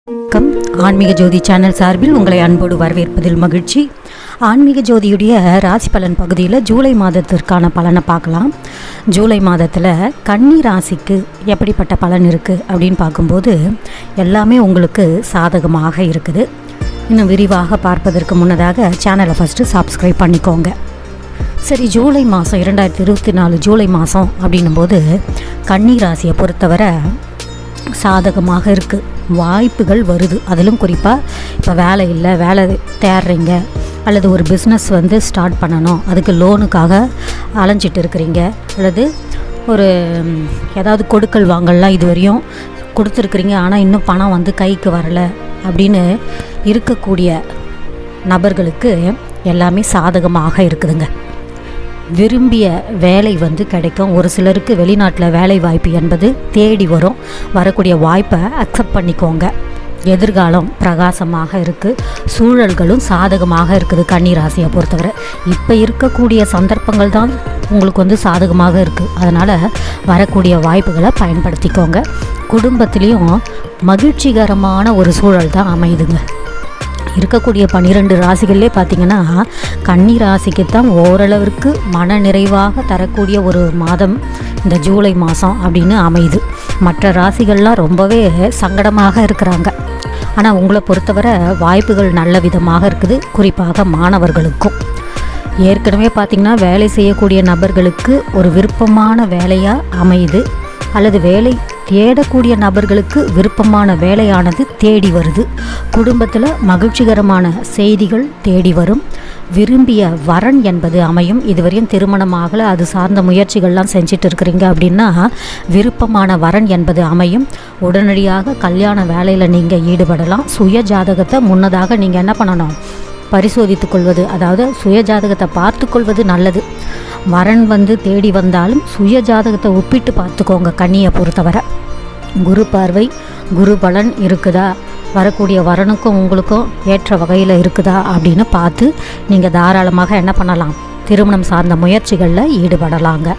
வணக்கம். ஆன்மீக ஜோதி சேனல் சார்பில் உங்களை அன்போடு வரவேற்பதில் மகிழ்ச்சி. ஆன்மீக ஜோதியுடைய ராசி பலன் பகுதியில் ஜூலை மாதத்திற்கான பலனை பார்க்கலாம். ஜூலை மாதத்தில் கன்னி ராசிக்கு எப்படிப்பட்ட பலன் இருக்குது அப்படின்னு பார்க்கும்போது எல்லாமே உங்களுக்கு சாதகமாக இருக்குது. இன்னும் விரிவாக பார்ப்பதற்கு முன்னதாக சேனலை ஃபஸ்ட்டு சப்ஸ்கிரைப் பண்ணிக்கோங்க. சரி, ஜூலை மாதம் 2024 ஜூலை மாதம் அப்படின்னும்போது கன்னி ராசியை பொறுத்தவரை சாதகமாக இருக்குது. வாய்ப்புகள் வருது. அதிலும் குறிப்பாக இப்போ வேலை இல்லை, வேலை தேடுறீங்க, அல்லது ஒரு பிஸ்னஸ் ஸ்டார்ட் பண்ணணும், அதுக்கு லோனுக்காக அலைஞ்சிட்டு இருக்கிறீங்க, அல்லது ஒரு ஏதாவது கொடுக்கல் வாங்கலாம் இதுவரையும் கொடுத்துருக்குறீங்க, ஆனால் இன்னும் பணம் கைக்கு வரலை அப்படின்னு இருக்கக்கூடிய நபர்களுக்கு எல்லாமே சாதகமாக இருக்குதுங்க. விரும்பிய வேலை கிடைக்கும். ஒரு சிலருக்கு வெளிநாட்டில் வேலை வாய்ப்பு என்பது தேடி வரும். வரக்கூடிய வாய்ப்பை அக்செப்ட் பண்ணிக்கோங்க. எதிர்காலம் பிரகாசமாக இருக்குது. சூழல்களும் சாதகமாக இருக்குது. கன்னி ராசியை பொறுத்தவரை இப்போ இருக்கக்கூடிய சந்தர்ப்பங்கள் தான் உங்களுக்கு சாதகமாக இருக்குது. அதனால் வரக்கூடிய வாய்ப்புகளை பயன்படுத்திக்கோங்க. குடும்பத்திலையும் மகிழ்ச்சிகரமான ஒரு சூழல் தான் அமையுதுங்க. இருக்கக்கூடிய 12 ராசிகள்லே பார்த்திங்கன்னா கன்னி ராசிக்கு தான் ஓரளவிற்கு மன நிறைவாக தரக்கூடிய ஒரு மாதம் இந்த ஜூலை மாதம் அப்படின்னு அமையுது. மற்ற ராசிகள்லாம் ரொம்பவே சங்கடமாக இருக்கிறாங்க. ஆனால் உங்களை பொறுத்தவரை வாய்ப்புகள் நல்ல விதமாக இருக்குது. குறிப்பாக மாணவர்களுக்கும் ஏற்கனவே பார்த்திங்கன்னா வேலை செய்யக்கூடிய நபர்களுக்கு ஒரு விருப்பமான வேலையாக அமையுது, அல்லது வேலை தேடக்கூடிய நபர்களுக்கு விருப்பமான வேலையானது தேடி வருது. குடும்பத்தில் மகிழ்ச்சிகரமான செய்திகள் தேடி வரும். விரும்பிய வரன் என்பது அமையும். இதுவரையும் திருமணமாகலை, அது சார்ந்த முயற்சிகள்லாம் செஞ்சுட்டு இருக்கிறீங்க அப்படின்னா விருப்பமான வரன் என்பது அமையும். உடனடியாக கல்யாண வேலையில் நீங்கள் ஈடுபடலாம். சுய ஜாதகத்தை முன்னதாக நீங்கள் என்ன பண்ணணும், பரிசோதித்து கொள்வது, அதாவது சுய ஜாதகத்தை பார்த்து கொள்வது நல்லது. வரன் தேடி வந்தாலும் சுய ஜாதகத்தை ஒப்பிட்டு பார்த்துக்கோங்க. கன்னியை பொறுத்தவரை குரு பார்வை, குரு பலன் இருக்குதா, வரக்கூடிய வரனுக்கும் உங்களுக்கும் ஏற்ற வகையில் இருக்குதா அப்படின்னு பார்த்து நீங்கள் தாராளமாக என்ன பண்ணலாம், திருமணம் சார்ந்த முயற்சிகளில் ஈடுபடலாங்க.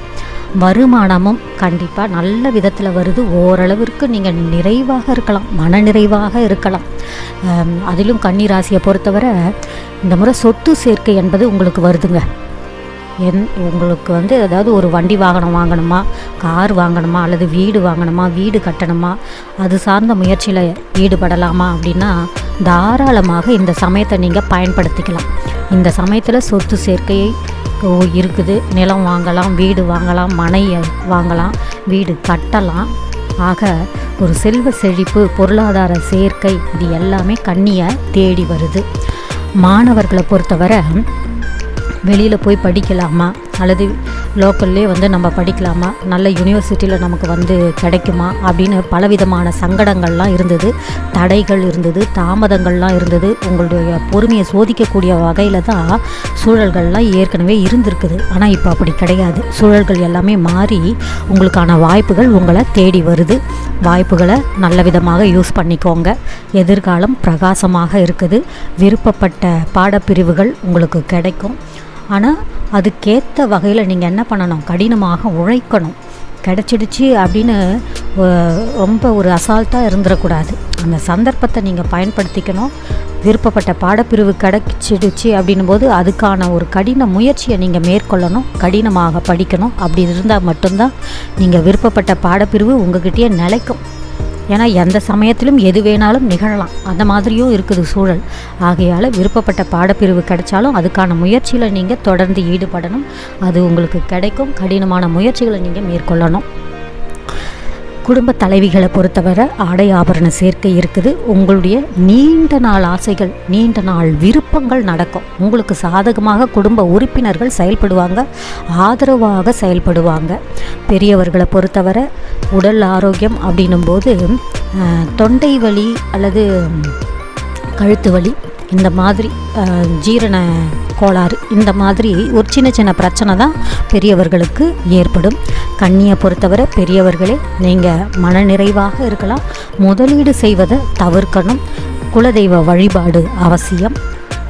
வருமானமும் கண்டிப்பாக நல்ல விதத்தில் வருது. ஓரளவிற்கு நீங்கள் நிறைவாக இருக்கலாம், மன நிறைவாக இருக்கலாம். அதிலும் கன்னி ராசியை பொறுத்தவரை இந்த முறை சொத்து சேர்க்கை என்பது உங்களுக்கு வருதுங்க. உங்களுக்கு ஏதாவது ஒரு வண்டி வாகனம் வாங்கணுமா, கார் வாங்கணுமா, அல்லது வீடு வாங்கணுமா, வீடு கட்டணுமா, அது சார்ந்த முயற்சியில் ஈடுபடலாமா அப்படின்னா தாராளமாக இந்த சமயத்தை நீங்கள் பயன்படுத்திக்கலாம். இந்த சமயத்தில் சொத்து சேர்க்கையை இருக்குது. நிலம் வாங்கலாம், வீடு வாங்கலாம், மனை வாங்கலாம், வீடு கட்டலாம். ஆக ஒரு செல்வ செழிப்பு, பொருளாதார சேர்க்கை, இது எல்லாமே கன்னியை தேடி வருது. மாணவர்களை பொறுத்தவரை வெளியில் போய் படிக்கலாமா, அல்லது லோக்கல்லே நம்ம படிக்கலாமா, நல்ல யூனிவர்சிட்டியில் நமக்கு கிடைக்குமா அப்படின்னு பலவிதமான சங்கடங்கள்லாம் இருந்தது, தடைகள் இருந்தது, தாமதங்கள்லாம் இருந்தது. உங்களுடைய பொறுமையை சோதிக்கக்கூடிய வகையில் தான் சூழல்கள்லாம் ஏற்கனவே இருந்திருக்குது. ஆனால் இப்போ அப்படி கிடையாது. சூழல்கள் எல்லாமே மாறி உங்களுக்கான வாய்ப்புகள் உங்களை தேடி வருது. வாய்ப்புகளை நல்ல விதமாக யூஸ் பண்ணிக்கோங்க. எதிர்காலம் பிரகாசமாக இருக்குது. விருப்பப்பட்ட பாடப்பிரிவுகள் உங்களுக்கு கிடைக்கும். ஆனால் அதுக்கேற்ற வகையில் நீங்கள் என்ன பண்ணணும், கடினமாக உழைக்கணும். கிடச்சிடுச்சு அப்படின்னு ரொம்ப ஒரு அசால்ட்டாக இருந்துடக்கூடாது. அந்த சந்தர்ப்பத்தை நீங்கள் பயன்படுத்திக்கணும். விருப்பப்பட்ட பாடப்பிரிவு கிடைச்சிடுச்சு அப்படின்னும்போது அதுக்கான ஒரு கடின முயற்சியை நீங்கள் மேற்கொள்ளணும். கடினமாக படிக்கணும். அப்படி இருந்தால் மட்டும்தான் நீங்கள் விருப்பப்பட்ட பாடப்பிரிவு உங்கள்கிட்டயே நிலைக்கும். ஏன்னா எந்த சமயத்திலும் எது வேணாலும் நிகழலாம், அந்த மாதிரியும் இருக்குது சூழல். ஆகையால் விருப்பப்பட்ட பாடப்பிரிவு கிடைச்சாலும் அதுக்கான முயற்சியில் நீங்கள் தொடர்ந்து ஈடுபடணும். அது உங்களுக்கு கிடைக்கும். கடினமான முயற்சிகளை நீங்கள் மேற்கொள்ளணும். குடும்ப தலைவிகளை பொறுத்தவரை ஆடை ஆபரண சேர்க்கை இருக்குது. உங்களுடைய நீண்ட நாள் ஆசைகள், நீண்ட நாள் விருப்பங்கள் நடக்கும். உங்களுக்கு சாதகமாக குடும்ப உறுப்பினர்கள் செயல்படுவாங்க, ஆதரவாக செயல்படுவாங்க. பெரியவர்களை பொறுத்தவரை உடல் ஆரோக்கியம் அப்படின்னும்போது தொண்டை வலி அல்லது கழுத்து வலி, இந்த மாதிரி ஜீரண கோளாறு, இந்த மாதிரி ஒரு சின்ன சின்ன பிரச்சனை தான் பெரியவர்களுக்கு ஏற்படும். கன்னியை பொறுத்தவரை பெரியவர்களே நீங்கள் மனநிறைவாக இருக்கலாம். முதலீடு செய்வதை தவிர்க்கணும். குலதெய்வ வழிபாடு அவசியம்.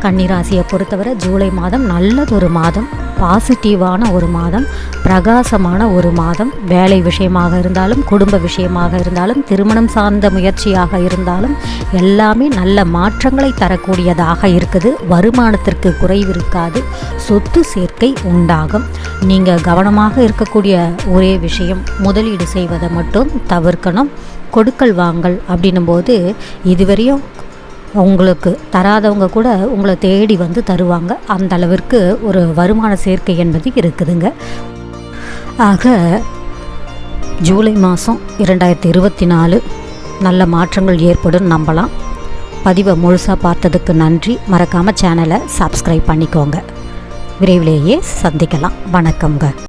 கன்னிராசியை பொறுத்தவரை ஜூலை மாதம் நல்லதொரு மாதம், பாசிட்டிவான ஒரு மாதம், பிரகாசமான ஒரு மாதம். வேலை விஷயமாக இருந்தாலும், குடும்ப விஷயமாக இருந்தாலும், திருமணம் சார்ந்த முயற்சியாக இருந்தாலும் எல்லாமே நல்ல மாற்றங்களை தரக்கூடியதாக இருக்குது. வருமானத்திற்கு குறைவு இருக்காது, சொத்து சேர்க்கை உண்டாகும். நீங்கள் கவனமாக இருக்கக்கூடிய ஒரே விஷயம், முதலீடு செய்வதை மட்டும் தவிர்க்கணும். கொடுக்கல் வாங்கல் அப்படின்னும் போது இதுவரையும் உங்களுக்கு தராதவங்க கூட உங்களை தேடி வந்து தருவாங்க. அந்த அளவிற்கு ஒரு வருமான சேர்க்கை என்பது இருக்குதுங்க. ஆக ஜூலை மாதம் 2024 நல்ல மாற்றங்கள் ஏற்படும் நம்பலாம். பதிவை முழுசாக பார்த்ததுக்கு நன்றி. மறக்காமல் சேனலை சப்ஸ்கிரைப் பண்ணிக்கோங்க. விரைவிலேயே சந்திக்கலாம். வணக்கம்ங்க.